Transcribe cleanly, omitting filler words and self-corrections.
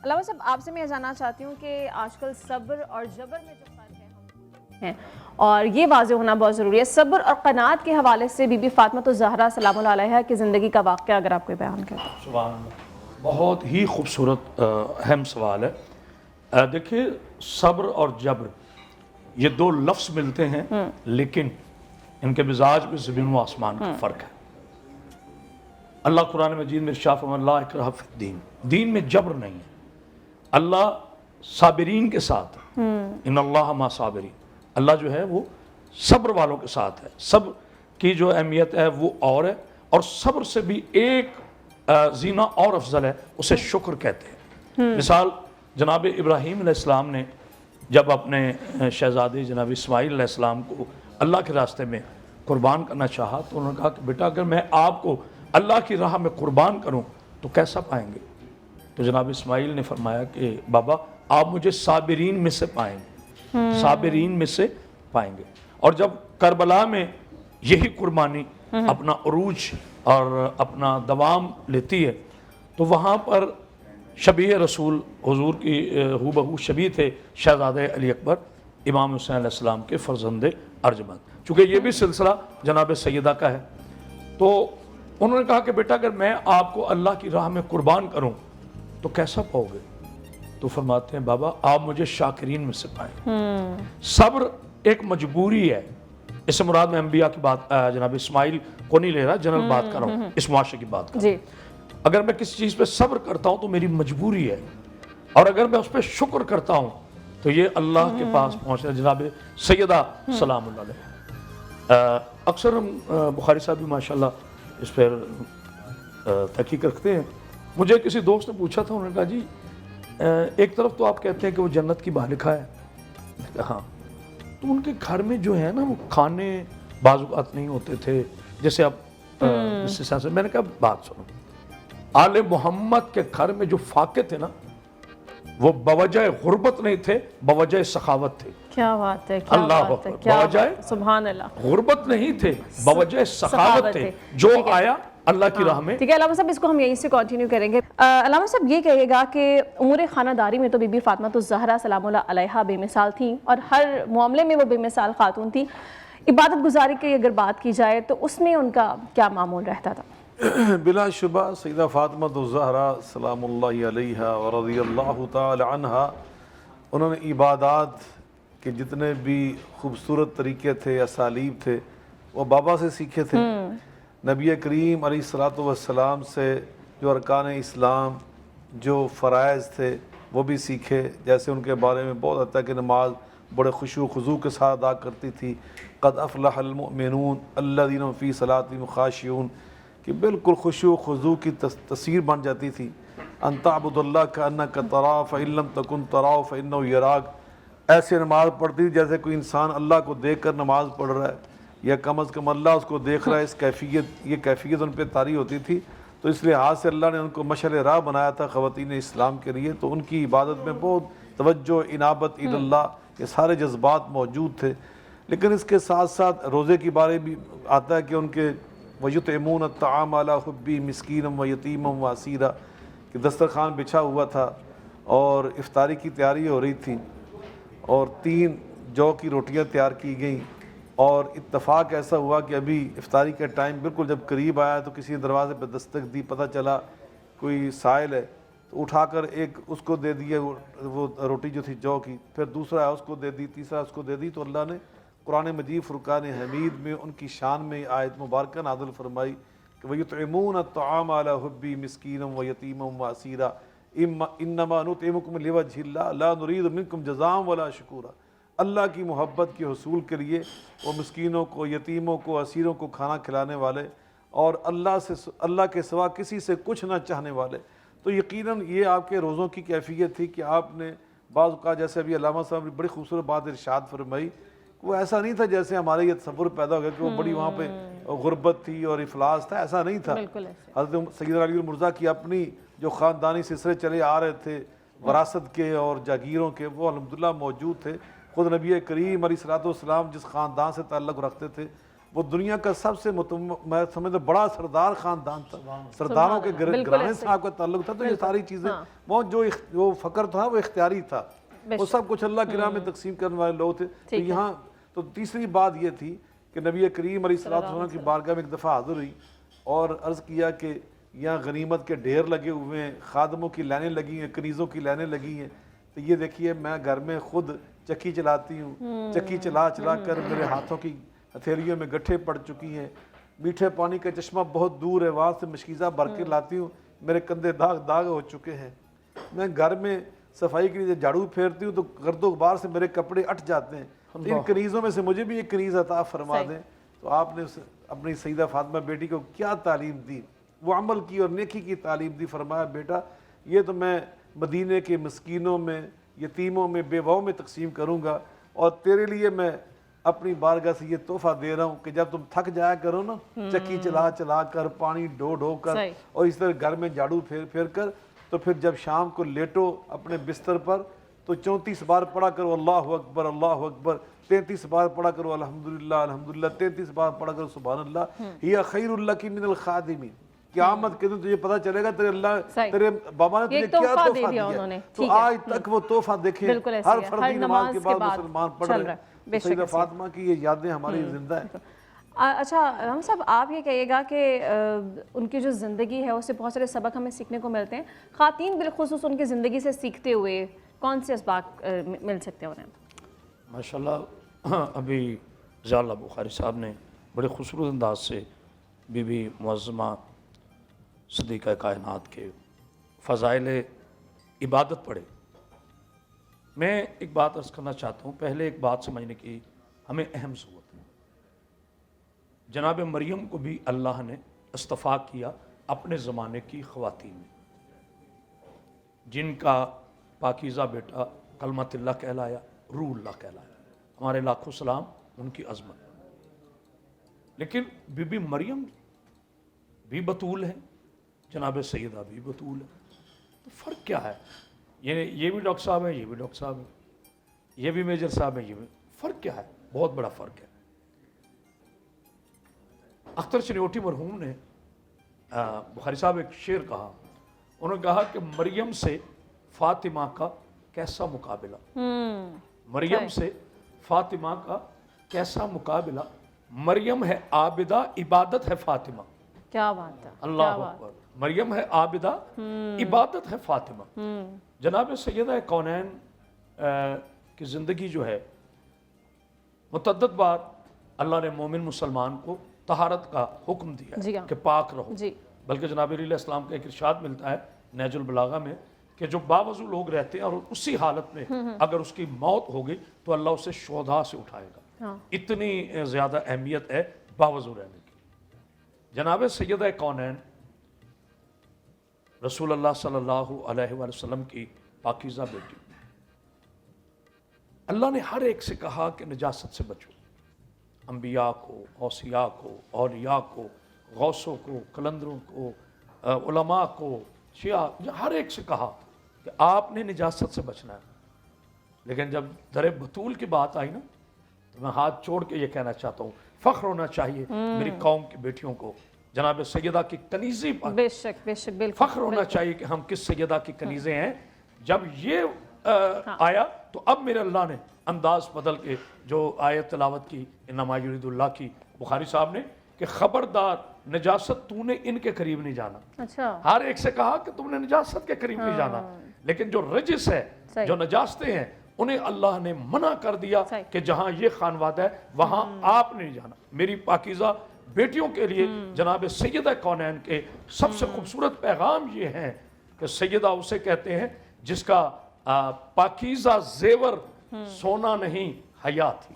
علامہ صاحب آپ سے میں یہ جاننا چاہتی ہوں کہ آج کل صبر اور جبر میں جو فرق ہے ہم ہیں اور یہ واضح ہونا بہت ضروری ہے. صبر اور قناعت کے حوالے سے بی بی فاطمہ الزہرا سلام اللہ علیہا کی زندگی کا واقعہ اگر آپ کوئی بیان کریں. سبحان اللہ. بہت ہی خوبصورت اہم سوال ہے. دیکھیے صبر اور جبر یہ دو لفظ ملتے ہیں لیکن ان کے مزاج میں زمین و آسمان کا فرق ہے. اللہ قرآن مجید میں ارشاد فرماتا ہے لا اکراہ فی الدین، دین میں جبر نہیں ہے. اللہ صابرین کے ساتھ ہے. ان اللہ مع صابرین، اللہ جو ہے وہ صبر والوں کے ساتھ ہے. صبر کی جو اہمیت ہے وہ اور ہے، اور صبر سے بھی ایک زینہ اور افضل ہے، اسے شکر کہتے ہیں. مثال جناب ابراہیم علیہ السلام نے جب اپنے شہزادے جناب اسماعیل علیہ السلام کو اللہ کے راستے میں قربان کرنا چاہا تو انہوں نے کہا کہ بیٹا اگر میں آپ کو اللہ کی راہ میں قربان کروں تو کیسا پائیں گے؟ تو جناب اسماعیل نے فرمایا کہ بابا آپ مجھے صابرین میں سے پائیں گے، صابرین میں سے پائیں گے. اور جب کربلا میں یہی قربانی اپنا عروج اور اپنا دوام لیتی ہے تو وہاں پر شبیہ رسول حضور کی ہو بہو شبیہ تھے شہزادہ علی اکبر امام حسین علیہ السلام کے فرزند ارجمند. چونکہ یہ بھی سلسلہ جناب سیدہ کا ہے تو انہوں نے کہا کہ بیٹا اگر میں آپ کو اللہ کی راہ میں قربان کروں تو کیسا پاؤ گے؟ تو فرماتے ہیں بابا آپ مجھے شاکرین میں سے پائیں. صبر ایک مجبوری ہے. اس سے مراد میں انبیاء کی بات جناب اسماعیل کو نہیں لے رہا، جنرل بات کر رہا ہوں، اس معاشرے کی بات کر رہا ہوں. اگر میں کسی چیز پہ صبر کرتا ہوں تو میری مجبوری ہے، اور اگر میں اس پہ شکر کرتا ہوں تو یہ اللہ کے پاس پہنچنا. جناب سیدہ سلام اللہ علیہ اکثر بخاری صاحب بھی ماشاءاللہ اس پر تحقیق رکھتے ہیں. مجھے کسی دوست نے پوچھا تھا، انہوں نے کہا جی ایک طرف تو آپ کہتے ہیں کہ وہ جنت کی بالکا ہے. میں کہا ہاں، تو ان کے گھر میں جو ہے نا وہ کھانے بعض اوقات نہیں ہوتے تھے جیسے اب میں نے کہا بات سنو، آل محمد کے گھر میں جو فاقے تھے نا وہ بوجہ غربت نہیں تھے، بوجہ سخاوت تھے. کیا بات ہے، کیا اللہ بات ہے، اکبر. کیا بوجہ سبحان اللہ، غربت نہیں تھے، بوجہ سخاوت تھے. جو آیا اللہ کی راہ میں. ٹھیک ہے علامہ صاحب، اس کو ہم یہیں سے کنٹینیو کریں گے. علامہ صاحب یہ کہیے گا کہ امور خانہ داری میں تو بی بی فاطمہ الزہرا سلام اللہ علیہا بے مثال تھیں اور ہر معاملے میں وہ بے مثال خاتون تھی. عبادت گزاری کی اگر بات کی جائے تو اس میں ان کا کیا معمول رہتا تھا؟ بلا شبہ سیدہ فاطمہ الزہرا سلام اللہ علیہا ورضی اللہ تعالی عنہا، انہوں نے عبادات کے جتنے بھی خوبصورت طریقے تھے، اسالیب تھے، وہ بابا سے سیکھے تھے. نبی کریم علیہ الصلوۃ والسلام سے جو ارکان اسلام، جو فرائض تھے وہ بھی سیکھے. جیسے ان کے بارے میں بہت آتا ہے کہ نماز بڑے خشوع و خضوع کے ساتھ ادا کرتی تھی. قد افلح المؤمنون الذین هم فی صلاتہم خاشعون، کہ بالکل خشوع و خضوع کی تصویر بن جاتی تھی. ان تعبد اللہ کأنک تراہ فإن لم تکن تراہ فإنہ یراک، ایسے نماز پڑھتی تھی جیسے کوئی انسان اللہ کو دیکھ کر نماز پڑھ رہا ہے یا کم از کم اللہ اس کو دیکھ رہا ہے. اس کیفیت، یہ کیفیت ان پہ طاری ہوتی تھی. تو اس لحاظ سے اللہ نے ان کو مشعل راہ بنایا تھا خواتین اسلام کے لیے. تو ان کی عبادت میں بہت توجہ، انابت اللہ، یہ سارے جذبات موجود تھے. لیکن اس کے ساتھ ساتھ روزے کی بارے بھی آتا ہے کہ ان کے وَيُطْعِمُونَ الطَّعَامَ عَلَىٰ حُبِّهِ مِسْكِينًا وَيَتِيمًا وَأَسِيرًا، کہ دسترخوان بچھا ہوا تھا اور افطاری کی تیاری ہو رہی تھی اور 3 جو کی روٹیاں تیار کی گئیں. اور اتفاق ایسا ہوا کہ ابھی افطاری کا ٹائم بالکل جب قریب آیا تو کسی نے دروازے پہ دستک دی، پتہ چلا کوئی سائل ہے تو اٹھا کر ایک اس کو دے دیے وہ روٹی جو تھی جو کی، پھر دوسرا ہے اس کو دے دی، تیسرا اس کو دے دی. تو اللہ نے قرآن مجید فرقان حمید میں ان کی شان میں آیت مبارکہ نازل فرمائی کہ وَيُطْعِمُونَ الطَّعَامَ عَلَىٰ حُبِّهِ مِسْكِينًا وَيَتِيمًا وَأَسِيرًا إِنَّمَا نُطْعِمُكُمْ لِوَجْهِ اللَّهِ لَا نُرِيدُ مِنكُمْ جَزَاءً وَلَا شُكُورًا. اللہ کی محبت کے حصول کے لیے وہ مسکینوں کو، یتیموں کو، اسیروں کو کھانا کھلانے والے اور اللہ کے سوا کسی سے کچھ نہ چاہنے والے. تو یقیناً یہ آپ کے روزوں کی کیفیت تھی کہ آپ نے بعض اوقات جیسے ابھی علامہ صاحب نے بڑی خوبصورت بات ارشاد فرمائی، وہ ایسا نہیں تھا جیسے ہمارے یہ تصور پیدا ہو گیا کہ وہ بڑی وہاں پہ غربت تھی اور افلاس تھا. ایسا نہیں تھا. حضرت سیدنا علی المرضیٰ کی اپنی جو خاندانی سلسلے چلے آ رہے تھے وراثت کے اور جاگیروں کے، وہ الحمدللہ موجود تھے. خود نبی کریم علیہ الصلوۃ والسلام جس خاندان سے تعلق رکھتے تھے وہ دنیا کا سب سے میں سمجھتا بڑا سردار خاندان تھا، سرداروں کے گھرانے صاحب کا تعلق تھا، تو یہ ساری چیزیں وہ جو فقر تھا وہ اختیاری تھا، وہ سب کچھ اللہ کی راہ میں تقسیم کرنے والے لوگ تھے۔ تو یہاں تو تیسری بات یہ تھی کہ نبی کریم علیہ السلام کی بارگاہ میں ایک دفعہ حاضر ہوئی اور عرض کیا کہ یہاں غنیمت کے ڈھیر لگے ہوئے ہیں، خادموں کی لائنیں لگی ہیں، کنیزوں کی لائنیں لگی ہیں، تو یہ دیکھیے میں گھر میں خود چکی چلاتی ہوں، چکی چلا کر میرے ہاتھوں کی ہتھیلیوں میں گٹھے پڑ چکی ہیں، میٹھے پانی کا چشمہ بہت دور ہے، وہاں سے مشکیزہ بھر کے لاتی ہوں، میرے کندھے داغ ہو چکے ہیں، میں گھر میں صفائی کے لیے جھاڑو پھیرتی ہوں تو گرد و غبار سے میرے کپڑے اٹھ جاتے ہیں، ان کنیزوں میں سے مجھے بھی ایک کنیز عطا فرما دیں۔ تو آپ نے اپنی سیدہ فاطمہ بیٹی کو کیا تعلیم دی، وہ عمل کی اور نیکی کی تعلیم دی، فرمایا بیٹا یہ تو میں مدینے کے مسکینوں میں، یتیموں میں، بیواؤں میں تقسیم کروں گا، اور تیرے لیے میں اپنی بارگاہ سے یہ تحفہ دے رہا ہوں کہ جب تم تھک جایا کرو نا چکی چلا کر، پانی ڈھو کر اور اس طرح گھر میں جھاڑو پھیر کر، تو پھر جب شام کو لیٹو اپنے بستر پر تو 34 بار پڑھا کرو اللہ اکبر، 33 بار پڑھا کرو الحمدللہ، 33 بار پڑھا کرو سبحان اللہ، یہ خیر اللہ کی من الخادمین، قیامت کے دن تجھے پتہ چلے گا تیرے بابا نے تجھے کیا تحفہ دیا، تو آج تک وہ تحفہ دیکھیں ہر فرضی نماز کے بعد مسلمان پڑھ رہے ہیں۔ سیدہ فاطمہ کی یہ یادیں ہماری زندہ ہیں۔ اچھا علامہ صاحب آپ یہ کہیے گا کہ ان کی جو زندگی ہے اس سے بہت سارے سبق ہمیں سیکھنے کو ملتے ہیں، خواتین بالخصوص ان کی زندگی سے سیکھتے ہوئے کون سے اسباق مل سکتے ہیں انہیں؟ ماشاءاللہ ابھی ضیاءاللہ بخاری صاحب نے بڑے خوبصورت انداز سے بی بی معظمہ صدیقہ کائنات کے فضائل عبادت پڑھے۔ میں ایک بات عرض کرنا چاہتا ہوں، پہلے ایک بات سمجھنے کی ہمیں اہم ضرورت ہے۔ جناب مریم کو بھی اللہ نے اصطفیٰ کیا اپنے زمانے کی خواتین میں، جن کا پاکیزہ بیٹا کلمۃ اللہ کہلایا، روح اللہ کہلایا، ہمارے لاکھوں سلام ان کی عظمت۔ لیکن بی بی مریم بھی بطول ہے، جناب سیدہ بھی بطول ہے، تو فرق کیا ہے؟ یہ بھی ڈاکٹر صاحب ہیں، یہ بھی ڈاکٹر صاحب ہیں، یہ بھی میجر صاحب ہیں، یہ بھی، فرق کیا ہے؟ بہت بڑا فرق ہے۔ اختر چنیوٹی مرحوم نے بخاری صاحب ایک شعر کہا، انہوں نے کہا کہ مریم سے فاطمہ کا کیسا مقابلہ، مریم سے فاطمہ کا کیسا مقابلہ، مریم ہے عابدہ عبادت ہے فاطمہ۔ کیا بات ہے، اللہ اکبر، مریم ہے عابدہ عبادت ہے فاطمہ۔ جناب سیدہ کونین کی زندگی جو ہے، متعدد بار اللہ نے مومن مسلمان کو طہارت کا حکم دیا کہ پاک رہو، بلکہ جناب علیہ السلام کا ایک ارشاد ملتا ہے نہج البلاغہ میں کہ جو باوضو لوگ رہتے ہیں اور اسی حالت میں اگر اس کی موت ہوگی تو اللہ اسے شہداء سے اٹھائے گا، اتنی زیادہ اہمیت ہے باوضو رہنے کی۔ جناب سیدہ کونین رسول اللہ صلی اللہ علیہ وآلہ وسلم کی پاکیزہ بیٹی، اللہ نے ہر ایک سے کہا کہ نجاست سے بچو، انبیاء کو، اوصیاء کو، اولیاء کو، غوثوں کو، قلندروں کو، علماء کو، شیعہ، ہر ایک سے کہا کہ آپ نے نجاست سے بچنا ہے۔ لیکن جب در بطول کی بات آئی نا تو میں ہاتھ چھوڑ کے یہ کہنا چاہتا ہوں، فخر ہونا چاہیے میری قوم کی بیٹیوں کو، جناب سیدہ کی کنیزی پر بے شک بالکل فخر ہونا چاہیے کہ ہم کس سیدہ کی کنیزیں ہیں۔ جب یہ آیا تو اب میرے اللہ نے انداز بدل کے جو آیت تلاوت کی انما یرید اللہ کی، بخاری صاحب نے کہ خبردار نجاست تو نے ان کے قریب نہیں جانا۔ اچھا، ہر ایک سے کہا کہ تم نے نجاست کے قریب نہیں جانا، لیکن جو رجس ہے، جو نجاستیں ہیں، انہیں اللہ نے منع کر دیا کہ جہاں یہ خانوادہ ہے وہاں آپ نہیں جانا۔ میری پاکیزہ بیٹیوں کے لیے جناب سیدہ کونین کے سب سے خوبصورت پیغام یہ ہیں کہ سیدہ اسے کہتے ہیں جس کا پاکیزہ زیور سونا نہیں حیا تھی۔